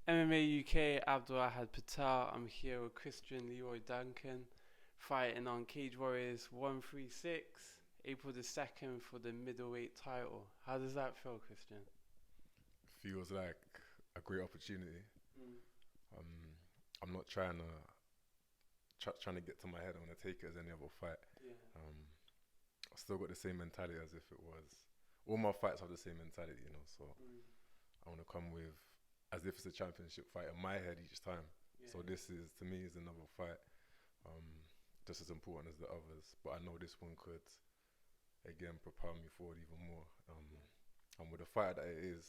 MMA UK, Abdul Ahad Patel. I'm here with Christian Leroy Duncan, fighting on Cage Warriors 136, April the 2nd for the middleweight title. How does that feel, Christian? Feels like a great opportunity. Mm. Um, I'm not trying to get to my head. I want to take it as any other fight. Yeah. I still got the same mentality as if it was. All my fights have the same mentality, So Mm. I want to come with as if it's a championship fight in my head each time. Yeah. So this is to me is another fight, um, just as important as the others. But I know this one could again propel me forward even more. And with the fight that it is,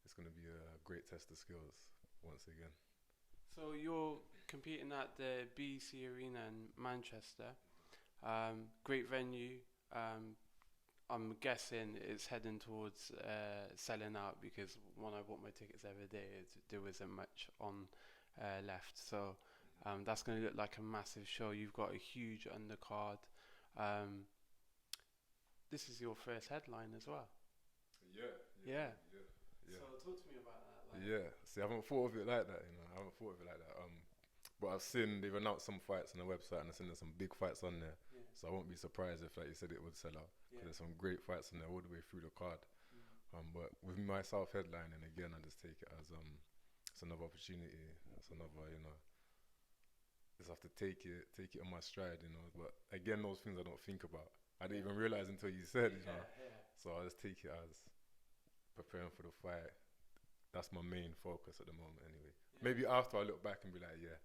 it's going to be a great test of skills once again. So you're competing at the BEC Arena in Manchester. Great venue. I'm guessing it's heading towards selling out because when I bought my tickets the other day, there wasn't much on left. So that's going to look like a massive show. You've got a huge undercard. Um, this is your first headline as well. Yeah. So talk to me about that. Yeah. See, I haven't thought of it like that. I haven't thought of it like that. But I've seen they've announced some fights on the website, and I've seen there's some big fights on there. Yeah. So I won't be surprised if, like you said, it would sell out. Yeah. There's some great fights on there all the way through the card. Mm. But with myself headlining again, I just take it as it's another opportunity. It's another, just have to take it on my stride, But again, those things I don't think about. I didn't even realize until you said, Yeah. So I just take it as preparing for the fight. That's my main focus at the moment, anyway. Yeah. Maybe after I look back and be like, Yeah.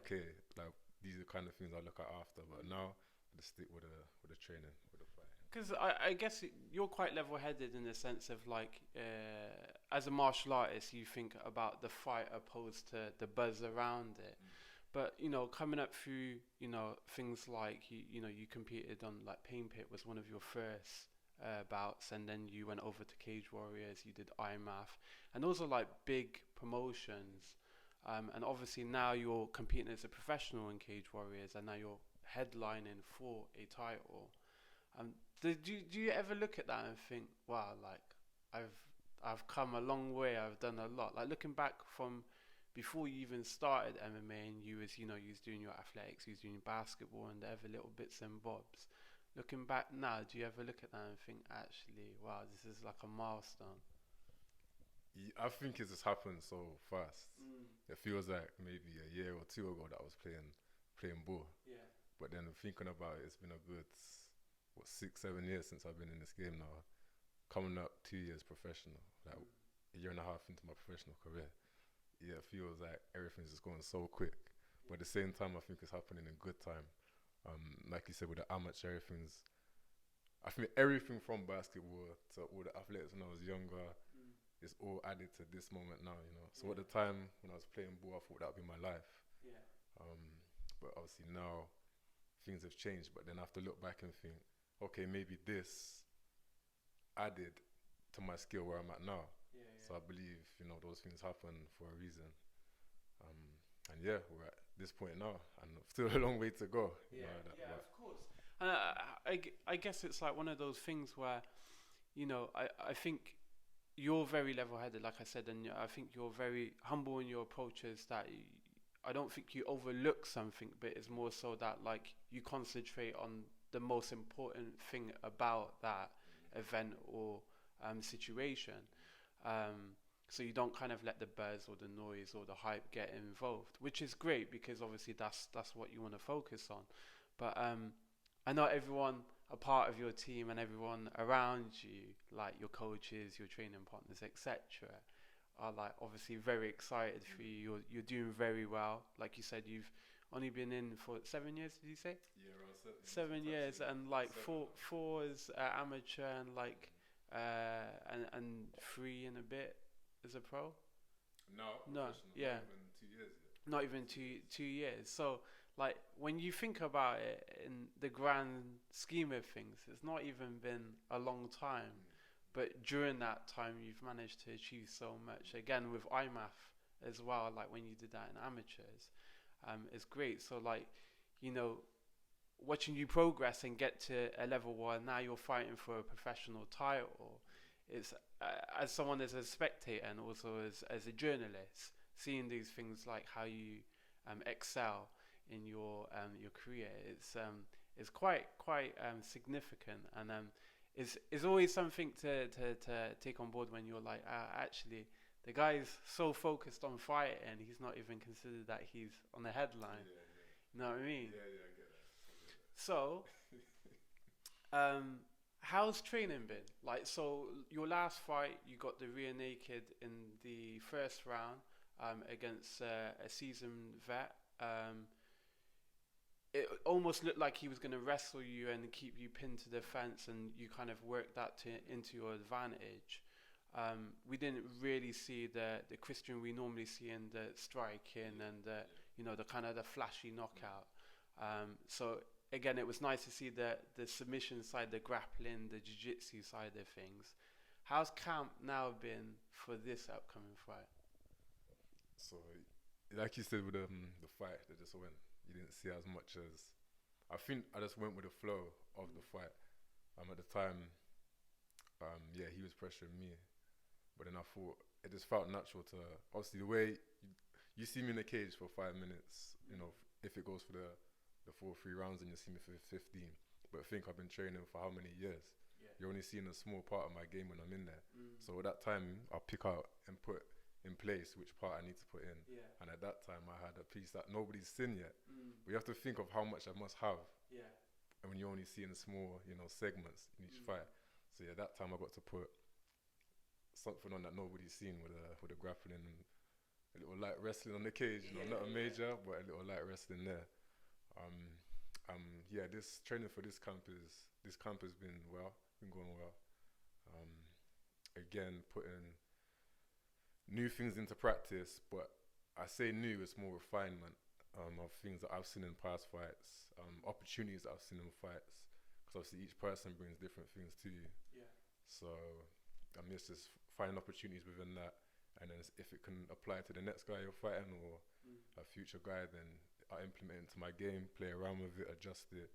okay, like these are the kind of things I look at after. But now I just stick with the training, with the fight. Because I guess you're quite level-headed in the sense of like, as a martial artist, you think about the fight opposed to the buzz around it. But coming up through things like you competed on like Pain Pit was one of your first bouts, and then you went over to Cage Warriors. You did IMAF, and those are like big promotions. And obviously now you're competing as a professional in Cage Warriors, and now you're headlining for a title. Do you ever look at that and think, wow, like I've come a long way. I've done a lot. Like looking back from before you even started MMA, and you was doing your athletics, you was doing basketball and the other little bits and bobs. Looking back now, do you ever look at that and think, actually, wow, this is like a milestone? I think it just happened so fast. Mm. It feels like maybe a year or two ago that I was playing ball. Yeah. But then thinking about it, it's been a good 6-7 years since I've been in this game now. Coming up 2 years professional, like a year and a half into my professional career. Yeah, it feels like everything's just going so quick. But at the same time, I think it's happening in good time. Like you said, with the amateur, I think everything from basketball to all the athletics when I was younger, is all added to this moment now, So at the time when I was playing ball, I thought that would be my life. Yeah. But obviously now things have changed. But then I have to look back and think, okay, maybe this added to my skill where I'm at now. Yeah. So I believe, those things happen for a reason. And yeah, we're at this point now, and still a long way to go. Of course. And I guess it's like one of those things where, I think you're very level-headed, like I said, and I think you're very humble in your approaches. That I don't think you overlook something, but it's more so that like you concentrate on the most important thing about that event or situation. So you don't kind of let the buzz or the noise or the hype get involved, which is great because obviously that's what you want to focus on. But I know everyone a part of your team and everyone around you, like your coaches, your training partners, etc., are like obviously very excited for you. You're doing very well. Like you said, you've only been in for 7 years. Did you say? Yeah, around 7 years, and like four as amateur, and like and 3 and a bit as a pro. No, yeah, not even 2 years. So like when you think about it in the grand scheme of things, it's not even been a long time, but during that time you've managed to achieve so much. Again with IMAF as well, like when you did that in amateurs, it's great. So like, watching you progress and get to a level where now you're fighting for a professional title, it's as someone as a spectator and also as a journalist, seeing these things like how you excel in your career, it's quite significant, and is always something to take on board when you're like, actually, the guy's so focused on fighting, he's not even considered that he's on the headline. You know what I mean? Yeah, I get that. So, how's training been? Like, so your last fight, you got the rear naked in the first round against a seasoned vet. It almost looked like he was going to wrestle you and keep you pinned to the fence, and you kind of worked that into your advantage. We didn't really see the Christian we normally see in the striking and the kind of the flashy knockout. So again, it was nice to see the submission side, the grappling, the jiu-jitsu side of things. How's camp now been for this upcoming fight? So, like you said with the fight that just went, you didn't see as much as. I think I just went with the flow of the fight. At the time, he was pressuring me, but then I thought it just felt natural to. Obviously, the way you see me in the cage for 5 minutes, if it goes for the 4-3 rounds, and you see me for 15. But I think I've been training for how many years? Yeah. You're only seeing a small part of my game when I'm in there. So at that time, I'll pick out and put in place which part I need to put in. Yeah. And at that time, I had a piece that nobody's seen yet. But you have to think of how much I must have. Yeah. And when you're only seeing small, segments in each fight. So yeah, that time I got to put something on that nobody's seen with a grappling and a little light wrestling on the cage. Not a major, but a little light wrestling there. This training for this camp has been going well. Again, putting new things into practice, but I say new, it's more refinement of things that I've seen in past fights, opportunities that I've seen in fights, because obviously each person brings different things to you. Yeah. So just finding opportunities within that, and then if it can apply to the next guy you're fighting or a future guy, then I implement it into my game, play around with it, adjust it,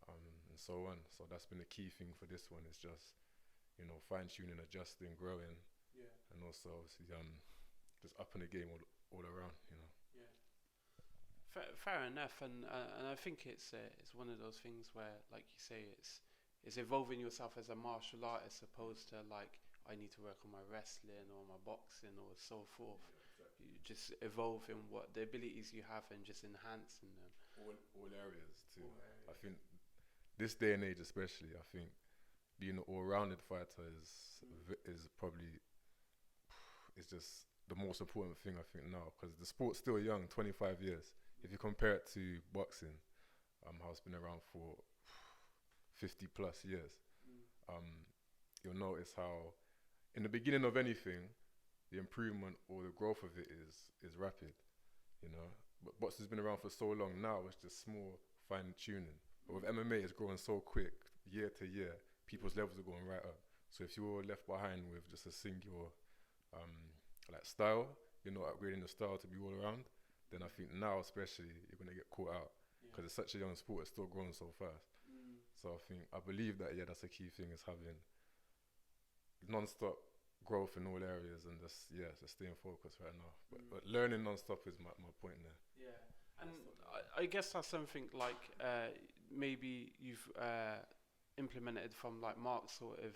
and so on. So that's been the key thing for this one. It's just, fine-tuning, adjusting, growing, and also obviously just upping the game all around. Yeah. Fair enough, and I think it's one of those things where, like you say, it's evolving yourself as a martial artist, opposed to like, I need to work on my wrestling or my boxing or so forth. You just evolving what the abilities you have and just enhancing them. All areas too. I think this day and age, especially, I think being an all-rounded fighter is probably is just the most important thing, I think, now, because the sport's still young, 25 years. If you compare it to boxing, how it's been around for 50 plus years, you'll notice how in the beginning of anything, the improvement or the growth of it is rapid, But boxing's been around for so long now, it's just small fine tuning. But with MMA, it's growing so quick, year to year, people's levels are going right up. So if you're left behind with just a singular style, you're not upgrading the style to be all around, then I think now especially you're going to get caught out, because it's such a young sport, it's still growing so fast. So I believe that, that's a key thing, is having non-stop growth in all areas, and just staying focused right now. But learning non-stop is my point there. Yeah, and I guess that's something like maybe you've implemented from like Mark's sort of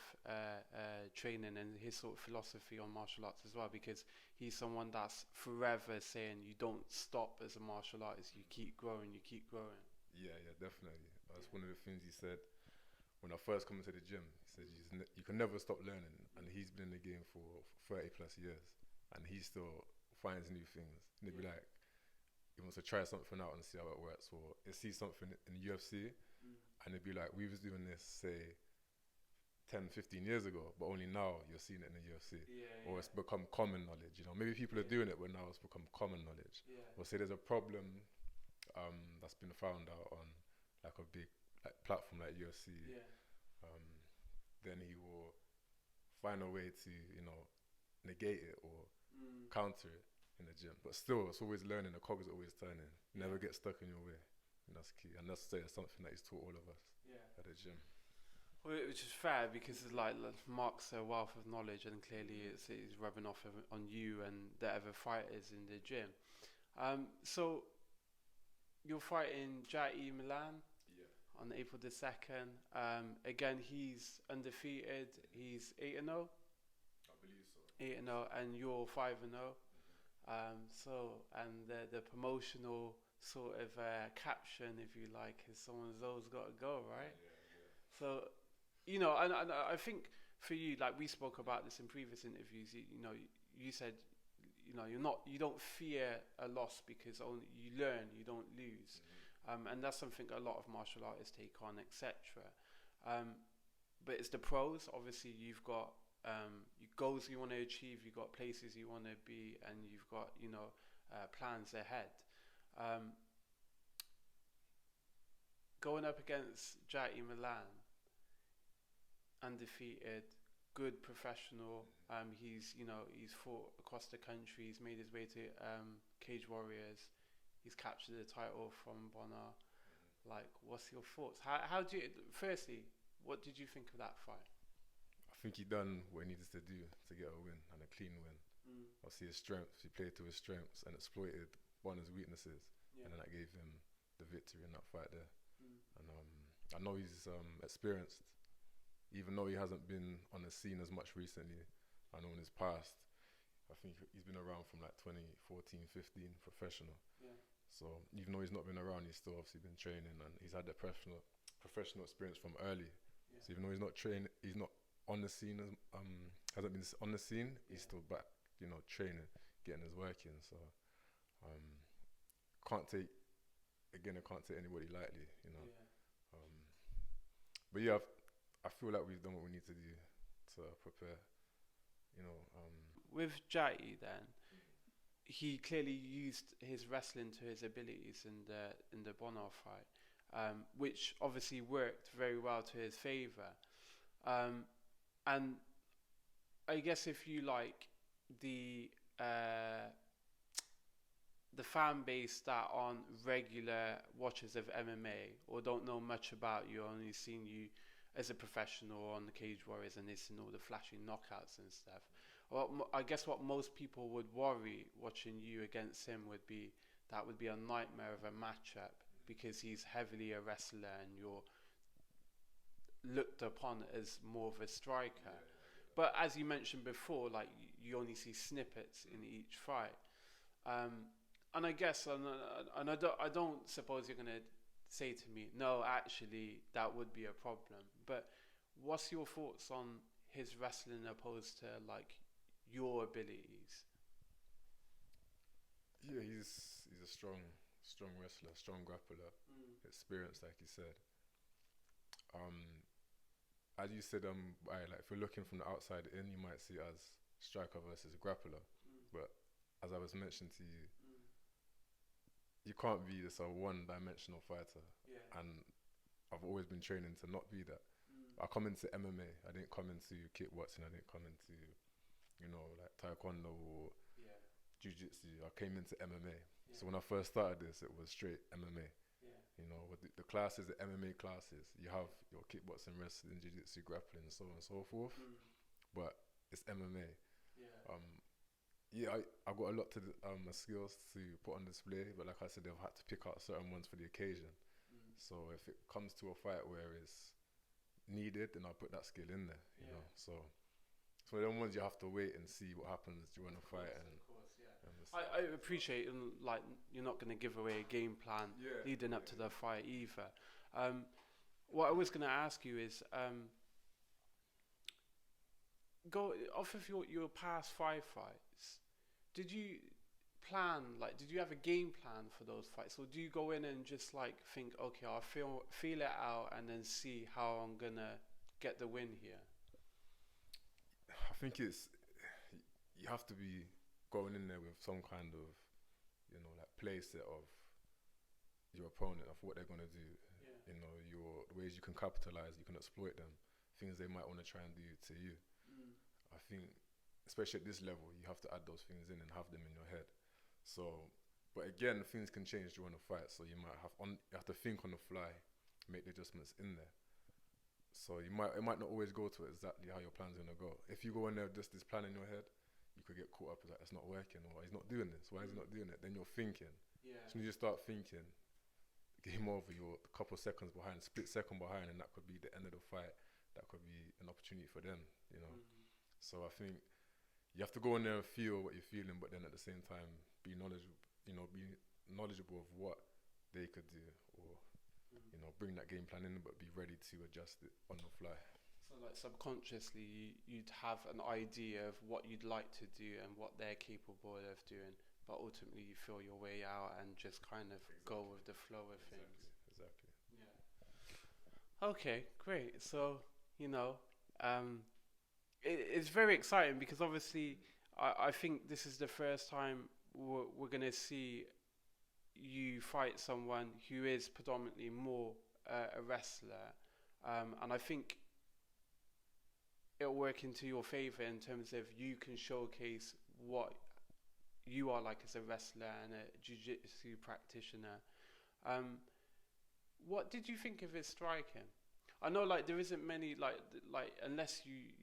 training and his sort of philosophy on martial arts as well, because he's someone that's forever saying you don't stop as a martial artist, you keep growing. Yeah, definitely. That's one of the things he said when I first come into the gym. He said you can never stop learning, and he's been in the game for 30 plus years, and he still finds new things. And he'd be like, he wants to try something out and see how it works, or he sees something in the UFC, and it'd be like, we was doing this, say, 10, 15 years ago, but only now you're seeing it in the UFC. Or it's become common knowledge, Maybe people are doing it, but now it's become common knowledge. Or say there's a problem that's been found out on like a big platform like UFC. Then he will find a way to, negate it or counter it in the gym. But still, it's always learning, the cogs are always turning. Never get stuck in your way. And that's key. And that's something that he's taught all of us at the gym. Which is fair because it's like Mark's a wealth of knowledge, and clearly it's rubbing off on you and the other fighters in the gym. So you're fighting Jati Milan on April the 2nd. Again, he's undefeated. He's 8-0. I believe so. 8-0, and you're 5-0. So, and the promotional sort of caption, if you like, is someone's always got to go, right? So, and I think for you, like we spoke about this in previous interviews, you said, you don't fear a loss because only you learn, you don't lose. And that's something a lot of martial artists take on, etc. But it's the pros. Obviously, you've got goals you want to achieve, you've got places you want to be, and you've got plans ahead. Going up against Jati Milan, undefeated, good professional. He's fought across the country. He's made his way to Cage Warriors. He's captured the title from Bonner. Like, what's your thoughts? How do you? Firstly, what did you think of that fight? I think he done what he needed to do to get a win, and a clean win. Obviously his strengths, he played to his strengths and exploited Bonner's weaknesses, and then that gave him the victory in that fight there. And I know he's experienced, even though he hasn't been on the scene as much recently. I know in his past, I think he's been around from like 2014, 15, professional. So even though he's not been around, he's still obviously been training, and he's had the professional experience from early. So even though he's not trained, he's not on the scene, hasn't been on the scene, he's still back, training, getting his work in. So I can't take anybody lightly, but yeah, I feel like we've done what we need to do to prepare, With Jati, then, he clearly used his wrestling to his abilities in the Bonner fight, which obviously worked very well to his favour. And I guess if you like the fan base that aren't regular watchers of MMA or don't know much about you, only seen you as a professional on the Cage Warriors and they've seen all the flashy knockouts and stuff. Well, I guess what most people would worry watching you against him would be a nightmare of a matchup because he's heavily a wrestler and you're looked upon as more of a striker. But as you mentioned before, like you only see snippets in each fight. And I guess, and I don't suppose you're going to say to me, no, actually, that would be a problem. But what's your thoughts on his wrestling opposed to like your abilities? Yeah, he's a strong wrestler, strong grappler, experienced, like you said. As you said, like if you're looking from the outside in, you might see it as striker versus grappler. But as I was mentioning to you, you can't be this one-dimensional fighter. And I've always been training to not be that. I come into MMA. I didn't come into kickboxing. I didn't come into, like taekwondo or jiu-jitsu. I came into MMA. So when I first started this, it was straight MMA. With the classes, the MMA classes, you have your kickboxing, wrestling, jiu-jitsu, grappling, so on and so forth. But it's MMA. I got a lot to skills to put on display, but like I said, they've had to pick out certain ones for the occasion. So if it comes to a fight where it's needed, then I'll put that skill in there. So them ones you have to wait and see what happens during the fight. I appreciate, like, you're not going to give away a game plan leading up to the fight either. What I was going to ask you is, go off of your past 5 fights. Did you have a game plan for those fights, or do you go in and just like think, okay, I'll feel it out and then see how I'm gonna get the win here? I think you have to be going in there with some kind of, like play set of your opponent, of what they're gonna do. Your ways you can capitalize, you can exploit them, things they might want to try and do to you. I think, especially at this level, you have to add those things in and have them in your head. So, but again, things can change during a fight, so you have to think on the fly, make the adjustments in there. So it might not always go to exactly how your plan's gonna go. If you go in there with just this plan in your head, you could get caught up with like it's not working, or he's not doing this. Why is he not doing it? Then you're thinking. Yeah. So when you start thinking, game over. You're a couple seconds behind, split second behind, and that could be the end of the fight. That could be an opportunity for them. You know. So I think you have to go in there and feel what you're feeling, but then at the same time be knowledgeable. Be knowledgeable of what they could do, or bring that game plan in, but be ready to adjust it on the fly. So like subconsciously you'd have an idea of what you'd like to do and what they're capable of doing, but ultimately you feel your way out and just kind of go with the flow of things. Exactly. Yeah. Okay, great. So, it's very exciting because obviously I think this is the first time we're going to see you fight someone who is predominantly more a wrestler, and I think it'll work into your favor in terms of you can showcase what you are like as a wrestler and a jiu-jitsu practitioner. What did you think of his striking? I know like there isn't many like unless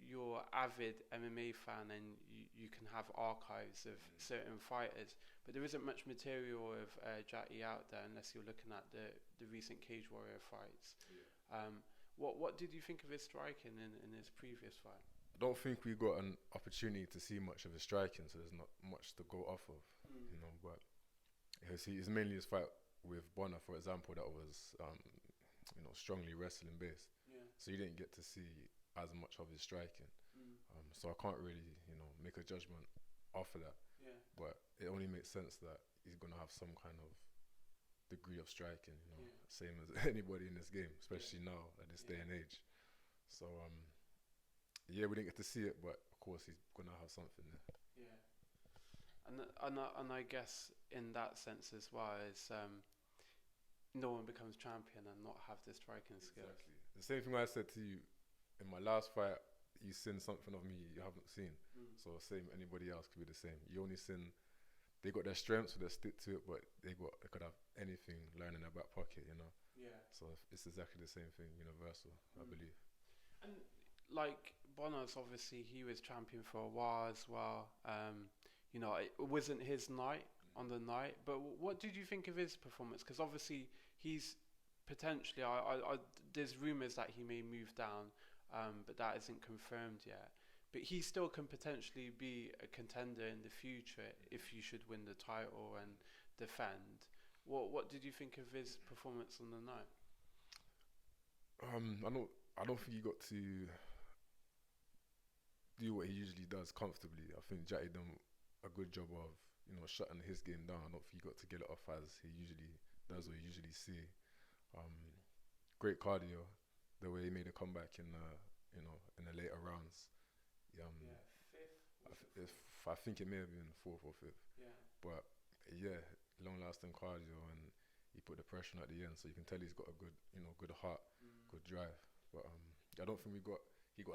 you're avid MMA fan and you can have archives of certain fighters, but there isn't much material of Jatty out there unless you're looking at the recent Cage Warrior fights. What did you think of his striking in his previous fight? I don't think we got an opportunity to see much of his striking, so there's not much to go off of, but it's mainly his fight with Bonner, for example, that was strongly wrestling based. So you didn't get to see as much of his striking. So I can't really make a judgment off of that. But it only makes sense that he's gonna have some kind of degree of striking, same as anybody in this game, especially now at this day and age. So we didn't get to see it, but of course he's gonna have something there. And I guess in that sense as well is no one becomes champion and not have the striking skills. Exactly. The same thing I said to you in my last fight. You seen something of me you haven't seen. So same, anybody else could be the same. You only seen they got their strengths, so they stick to it, but they could have anything lying in their back pocket, So it's exactly the same thing, universal, I believe. And like Bonner's, obviously he was champion for a while as well. It wasn't his night on the night, but what did you think of his performance? Because obviously he's potentially, there's rumours that he may move down, but that isn't confirmed yet. But he still can potentially be a contender in the future if you should win the title and defend. What did you think of his performance on the night? I don't think he got to do what he usually does comfortably. I think Jatty done a good job of shutting his game down. I don't think he got to get it off as he usually does or you usually see. Great cardio, the way he made a comeback in the later rounds. Fifth. I think it may have been fourth or fifth. But long-lasting cardio, and he put the pressure on at the end, so you can tell he's got a good, good heart, good drive. But I don't think he got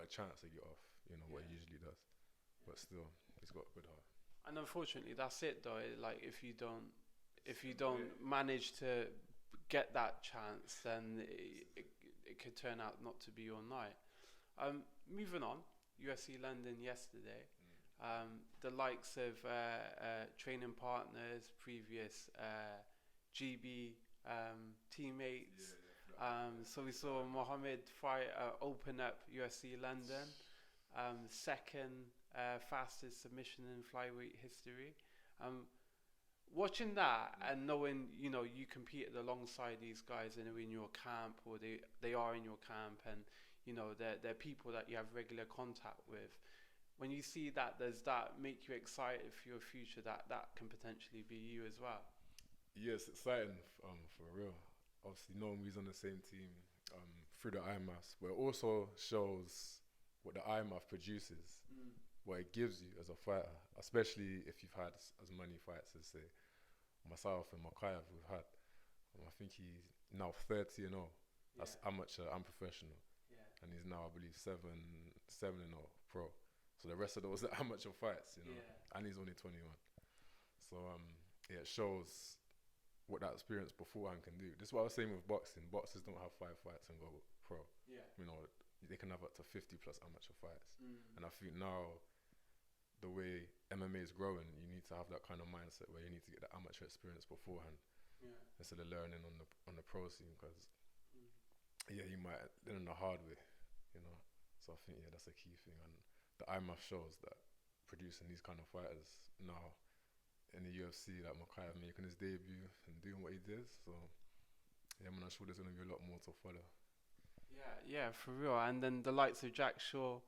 a chance to get off, what he usually does. But still, he's got a good heart. And unfortunately, that's it though. Like if you don't manage to get that chance, then it could turn out not to be your night. Moving on, UFC London yesterday. The likes of training partners, previous GB teammates. So we saw Mohammed fight open up UFC London, second fastest submission in flyweight history. Watching that and knowing you competed alongside these guys and are in your camp, or they are in your camp, and they're people that you have regular contact with. When you see that, does that make you excited for your future, that can potentially be you as well? Yes, exciting for real. Obviously knowing we's on the same team through the IMAFs, but it also shows what the IMAF produces, what it gives you as a fighter, especially if you've had as many fights as say myself and Makayev we've had. I think he's now 30-0. That's amateur and professional, and he's now I believe 7-0 pro. So the rest of those are amateur fights, and he's only 21. So it shows what that experience beforehand can do. This is what I was saying with boxing. Boxers don't have 5 fights and go pro. they can have up to 50 plus amateur fights. And I think now, the way MMA is growing, you need to have that kind of mindset where you need to get the amateur experience beforehand, instead of learning on the pro scene, because you might learn the hard way, you know. So I think that's a key thing, and the IMAF shows that producing these kind of fighters now in the UFC, like Makai making his debut and doing what he did. So man, I'm sure there's gonna be a lot more to follow. Yeah, for real. And then the likes of Jack Shaw,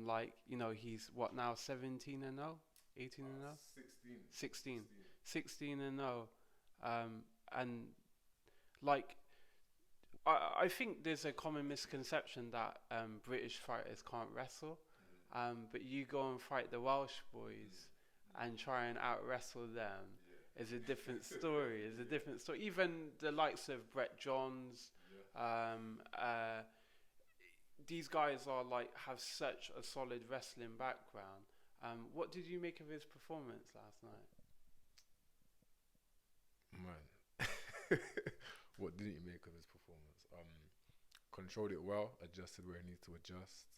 like, you know, he's what now, 17 and 0, 18 and 0, 16 and 0, and like, I think there's a common misconception that British fighters can't wrestle, but you go and fight the Welsh boys and try and out wrestle them is a different story. Is a different story. Even the likes of Brett Johns, these guys are like have such a solid wrestling background. What did you make of his performance last night? Man, what didn't you make of his performance? Controlled it well, adjusted where he needs to adjust.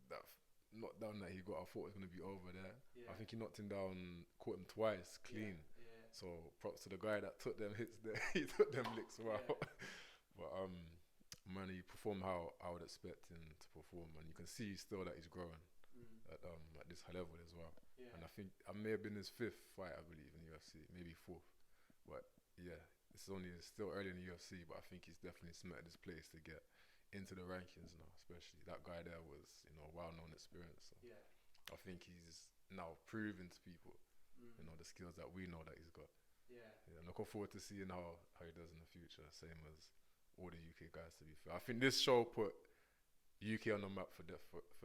That knockdown that he got, I thought was going to be over there. I think he knocked him down, caught him twice, clean. So props to the guy that took them hits there. He took them licks well. But man, he performed how I would expect him to perform, and you can see still that he's growing at this high level as well. And I think I may have been his 5th fight, I believe, in the UFC, maybe 4th. But it's still early in the UFC, but I think he's definitely cemented his place to get into the rankings now. Especially that guy there was, a well-known experience. So I think he's now proving to people, the skills that we know that he's got. I'm looking forward to seeing how he does in the future. Same as all the UK guys, to be fair. I think this show put UK on the map for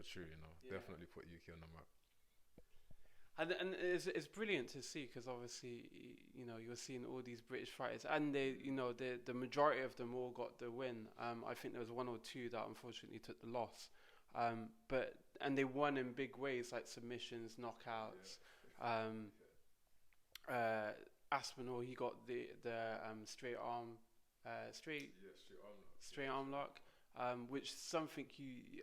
true. Definitely put UK on the map. And it's brilliant to see, because obviously, you're seeing all these British fighters, and the majority of them all got the win. I think there was 1 or 2 that unfortunately took the loss, but they won in big ways, like submissions, knockouts. Aspinall, he got the straight arm lock. Which is something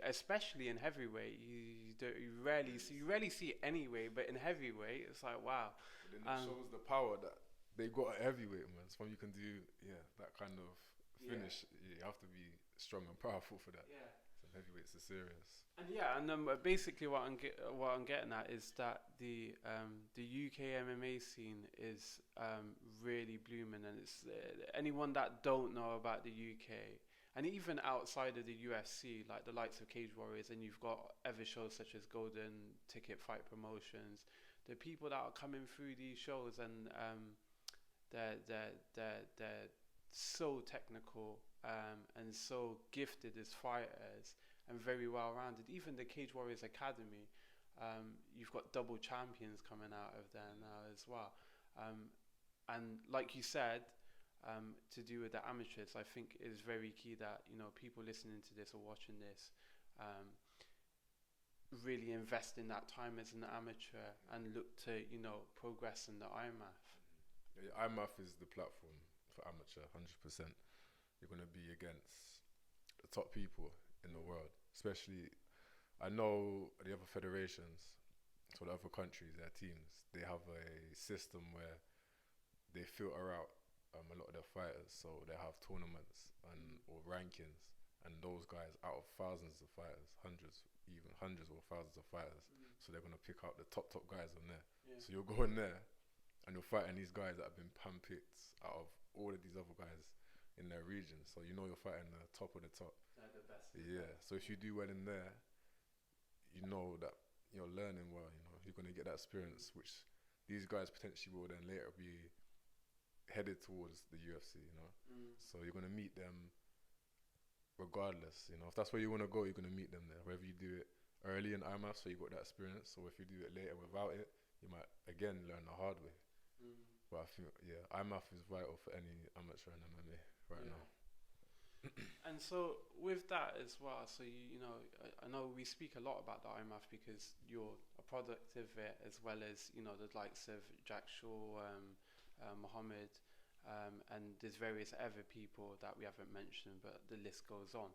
especially in heavyweight, you rarely see it anyway. But in heavyweight, it's like, wow. But then it shows the power that they got at heavyweight, man. So when you can do that kind of finish, you have to be strong and powerful for that. So heavyweights are serious. And basically what I'm getting at is that the UK MMA scene is really blooming, and it's anyone that don't know about the UK. And even outside of the UFC, like the likes of Cage Warriors, and you've got other shows such as Golden Ticket Fight Promotions, the people that are coming through these shows, and they're so technical and so gifted as fighters and very well rounded. Even the Cage Warriors Academy, you've got double champions coming out of there now as well. And like you said, to do with the amateurs, I think it is very key that people listening to this or watching this really invest in that time as an amateur and look to progress in the IMAF. IMAF is the platform for amateur, 100%. You're going to be against the top people in the world, especially. I know the other federations, so the other countries, their teams, they have a system where they filter out a lot of their fighters, so they have tournaments or rankings, and those guys out of thousands of fighters, hundreds or thousands of fighters, so they're going to pick out the top guys on there. So you're going there and you're fighting these guys that have been handpicked out of all of these other guys in their region, so you're fighting the top of the top. They're the best. So if you do well in there, you know that you're learning well, you're going to get that experience, which these guys potentially will then later be headed towards the UFC, So you're going to meet them regardless, if that's where you want to go, you're going to meet them there, whether you do it early in IMAF, so you got that experience, or if you do it later without it, you might again learn the hard way. But I think IMAF is vital for any amateur in MMA right now. And so with that as well, so I know we speak a lot about the IMAF because you're a product of it, as well as the likes of Jack Shaw, Muhammad, and there's various other people that we haven't mentioned, but the list goes on.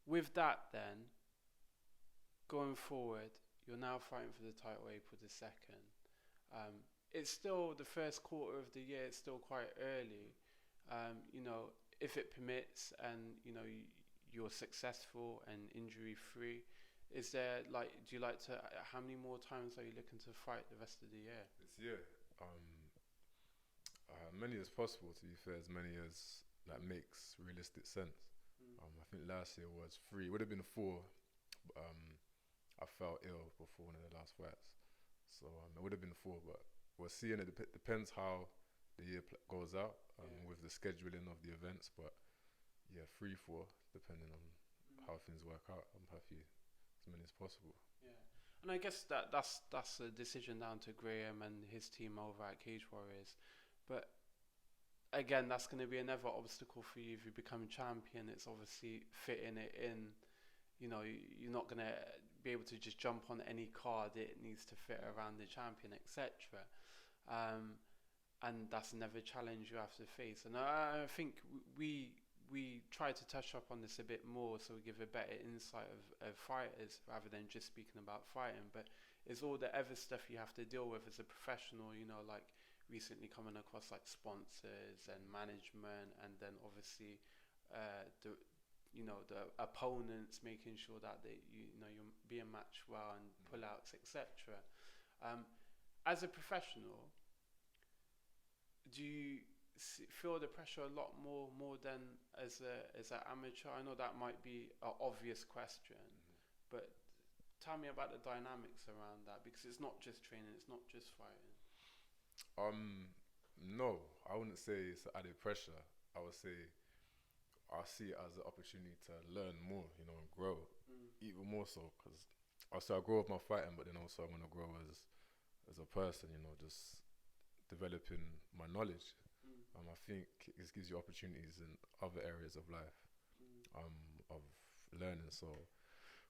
With that, then, going forward, you're now fighting for the title April the 2nd. It's still the first quarter of the year. It's still quite early. If it permits, and you're successful and injury free, is there do you like to? How many more times are you looking to fight the rest of the year? This year, many as possible. To be fair, as many as that makes realistic sense. I think last year was 3. It would have been 4. But, I fell ill before one of the last fights, so it would have been 4. But we're seeing it depends how the year goes out with the scheduling of the events. But yeah, 3, 4, depending on how things work out. I'm happy as many as possible. Yeah, and I guess that's a decision down to Graham and his team over at Cage Warriors. But again, that's going to be another obstacle for you if you become champion. It's obviously fitting it in. You're not going to be able to just jump on any card. It needs to fit around the champion, etc. And that's another challenge you have to face. And I think we try to touch up on this a bit more, so we give a better insight of fighters rather than just speaking about fighting. But it's all the other stuff you have to deal with as a professional. Like recently coming across like sponsors and management, and then obviously the opponents, making sure that you're being matched well and pullouts, etc. As a professional, do you feel the pressure a lot more than as an amateur? I know that might be an obvious question, but tell me about the dynamics around that, because it's not just training, it's not just fighting. No, I wouldn't say it's added pressure. I would say I see it as an opportunity to learn more, and grow even more so. Because also I grow with my fighting, but then also I'm gonna grow as a person, just developing my knowledge. I think it gives you opportunities in other areas of life, of learning. So,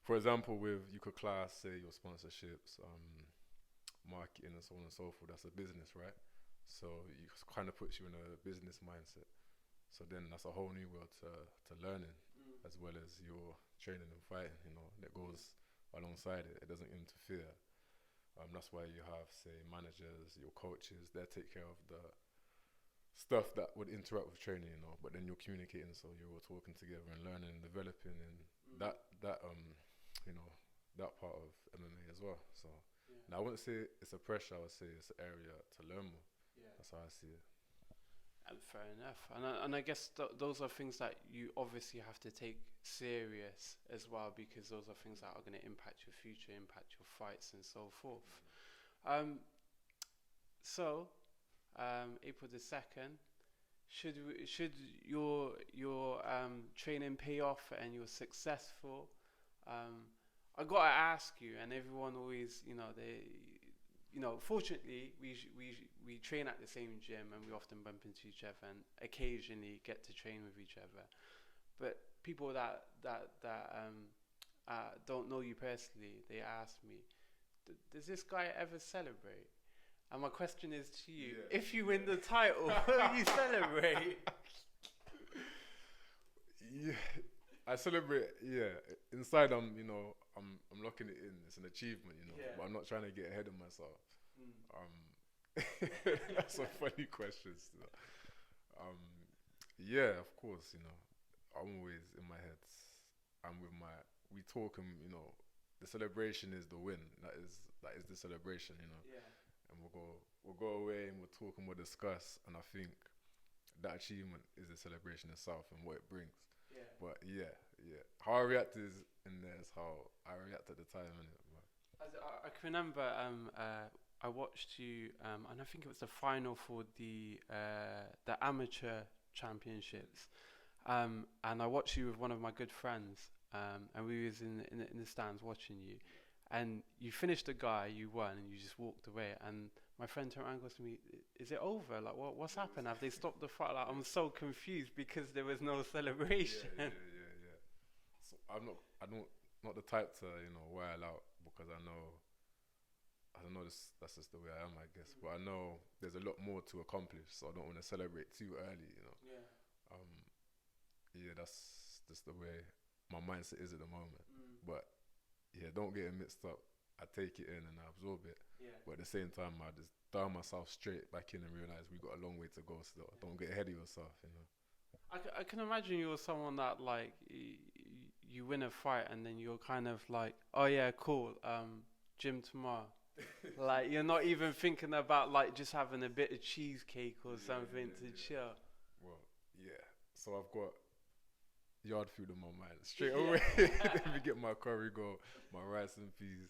for example, you could class, say, your sponsorships, marketing, and so on and so forth. That's a business, right? So it kind of puts you in a business mindset. So then that's a whole new world to learning, as well as your training and fighting. That goes alongside it. It doesn't interfere. That's why you have, say, managers, your coaches. They take care of the stuff that would interrupt with training, but then you're communicating, so you're all talking together and learning and developing, and that part of MMA as well. So now I wouldn't say it's a pressure, I would say it's an area to learn more. That's how I see it. And fair enough. And I guess those are things that you obviously have to take serious as well, because those are things that are going to impact your future, impact your fights, and so forth. April the 2nd, should your training pay off and you're successful, I gotta ask you, and everyone always, fortunately we train at the same gym, and we often bump into each other and occasionally get to train with each other. But people that don't know you personally, they ask me, does this guy ever celebrate? And my question is to you: if you win the title, will you celebrate? Yeah, I celebrate. Yeah, inside I'm locking it in. It's an achievement, but I'm not trying to get ahead of myself. That's a funny question still. Yeah, of course, I'm always in my head. We talk, and the celebration is the win. That is the celebration, Yeah. And we'll go away and we'll talk and we'll discuss, and I think that achievement is the celebration itself and what it brings. Yeah. But yeah, how I react is in there is how I react at the time, innit? I can remember I watched you, and I think it was the final for the amateur championships, and I watched you with one of my good friends, and we was in the stands watching you, and you finished the guy, you won, and you just walked away, and my friend turned around and goes to me, is it over? Like, what's happened? Have they stopped the fight? Like, I'm so confused because there was no celebration. Yeah. So I'm not the type to, while out, because I know know that's just the way I am, I guess. But I know there's a lot more to accomplish, so I don't want to celebrate too early, you know. Yeah. Yeah, that's just the way my mindset is at the moment. But yeah, don't get it mixed up. I take it in and I absorb it. Yeah. But at the same time, I just dial myself straight back in and realize we got a long way to go still. Yeah. Don't get ahead of yourself, you know. I can imagine you're someone that like you win a fight and then you're kind of like, oh yeah, cool, gym tomorrow. Like you're not even thinking about like just having a bit of cheesecake or something to chill. Well, yeah. So I've got yard food in my mind straight away. Let me get my curry go, my rice and peas.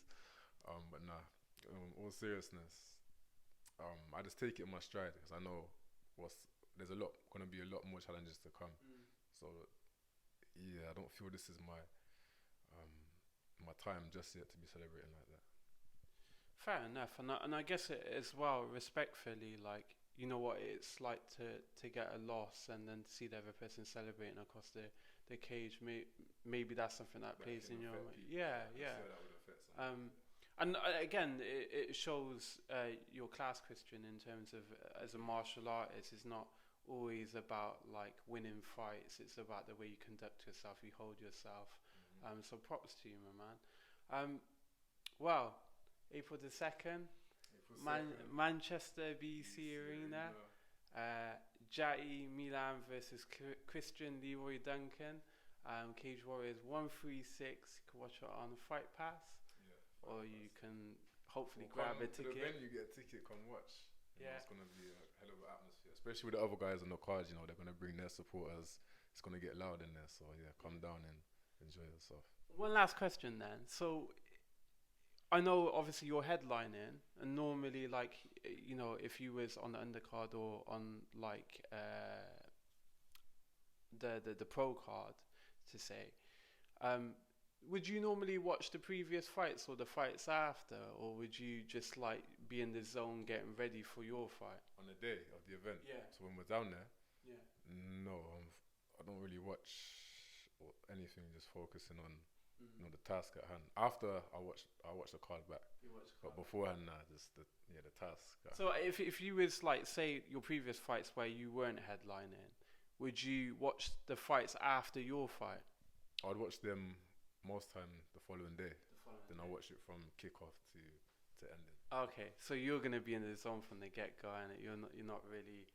But nah, all seriousness, I just take it in my stride because I know there's gonna be a lot more challenges to come. So yeah, I don't feel this is my time just yet to be celebrating like that. Fair enough, and I guess it as well, respectfully, like you know what it's like to get a loss and then see the other person celebrating across the cage. Maybe that's something that plays in your mind. Yeah. And again, it shows your class, Christian, in terms of as a martial artist, it's not always about like winning fights. It's about the way you conduct yourself, you hold yourself. So props to you, my man. Well, April the 2nd, Manchester BC Arena. Jai Milan versus Christian Leroy Duncan. Cage Warriors 136. You can watch it on Fight Pass. Or you can hopefully grab a ticket. To the venue, get a ticket, come watch. It's going to be a hell of an atmosphere. Especially with the other guys on the cards, you know, they're going to bring their supporters. It's going to get loud in there. So, yeah, come down and enjoy yourself. One last question then. So, I know obviously you're headlining. And normally, like, you know, if you was on the undercard or on, like, the pro card, to say, would you normally watch the previous fights or the fights after, or would you just like be in the zone getting ready for your fight on the day of the event? Yeah. So when we're down there, yeah, no, I don't really watch anything. Just focusing on you know the task at hand. After I watch the card back. But beforehand, nah, just the task. So if you was like say your previous fights where you weren't headlining, would you watch the fights after your fight? I'd watch them. Most time the following day. Then I watch it from kickoff to ending. Okay, so you're gonna be in the zone from the get go, and you're not really.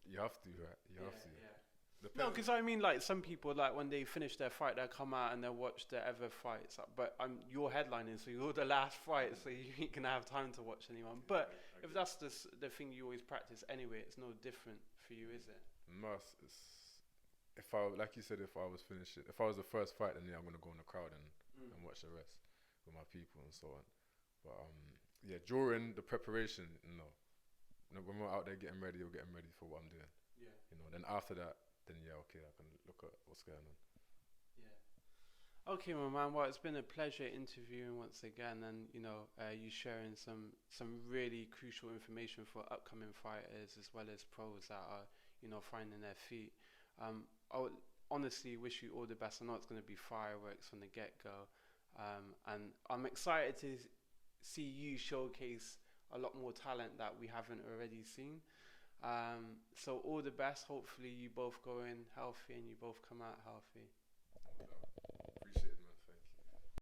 You have to, right? You have to. Yeah. No, because I mean, like some people, like when they finish their fight, they'll come out and they'll watch the other fights. But you're headlining, so you're the last fight, so you ain't gonna have time to watch anyone. But if that's the thing you always practice anyway, it's no different for you, is it? No, if I was the first fight, then yeah, I'm gonna go in the crowd and watch the rest with my people and so on. But yeah, during the preparation, no, when we're out there getting ready, we're getting ready for what I'm doing. Yeah. You know, then after that, then yeah, okay, I can look at what's going on. Yeah. Okay, my man. Well, it's been a pleasure interviewing once again, and you know, you sharing some really crucial information for upcoming fighters as well as pros that are finding their feet. I would honestly wish you all the best. I know it's going to be fireworks from the get-go. And I'm excited to see you showcase a lot more talent that we haven't already seen. So all the best. Hopefully you both go in healthy and you both come out healthy.